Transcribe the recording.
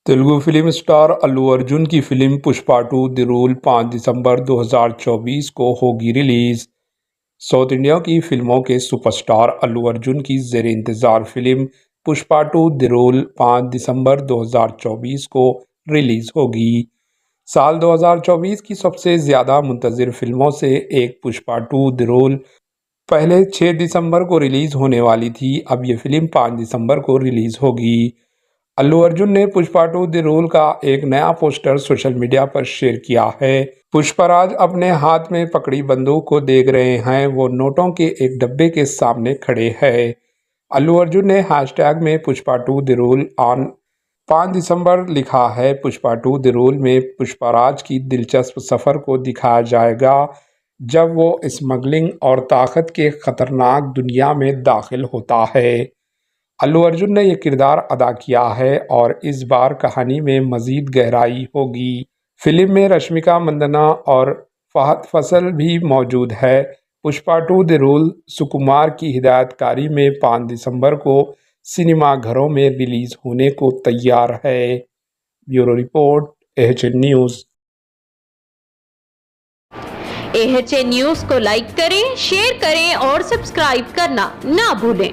Telugu film star Allu Arjun की film Pushpa 2 the rule 5 दिसंबर 2024 को होगी रिलीज। साउथ इंडिया की फिल्मों के सुपरस्टार अल्लू अर्जुन की जेर इंतजार फिल्म पुष्पा 2 द रूल 5 दिसंबर 2024 को रिलीज होगी। साल 2024 की सबसे ज्यादा मुंतजिर फिल्मों से एक पुष्पा 2 द रूल पहले 6 दिसंबर को रिलीज होने वाली थी। अब ये फिल्म 5 दिसंबर को रिलीज होगी। अल्लू अर्जुन ने पुष्पा 2 द रूल का एक नया पोस्टर सोशल मीडिया पर शेयर किया है। पुष्पराज अपने हाथ में पकड़ी बंदूक को देख रहे हैं। वो नोटों के एक डब्बे के सामने खड़े हैं। अल्लू अर्जुन ने हैशटैग में पुष्पा 2 द रूल ऑन 5 दिसंबर लिखा है। पुष्पा 2 द रूल में पुष्पराज की दिलचस्प सफर को दिखाया जाएगा जब वो स्मगलिंग और ताकत के खतरनाक दुनिया में दाखिल होता है। अल्लू अर्जुन ने यह किरदार अदा किया है और इस बार कहानी में मजीद गहराई होगी। फिल्म में रश्मिका मंदाना और फहद फैसल भी मौजूद है। पुष्पा 2 द रूल सुकुमार की हिदायतकारी में 5 दिसंबर को सिनेमा घरों में रिलीज होने को तैयार है। Bureau report, AHN news. AHN news को लाइक करें, शेयर करें और सब्सक्राइब करना ना भूलें।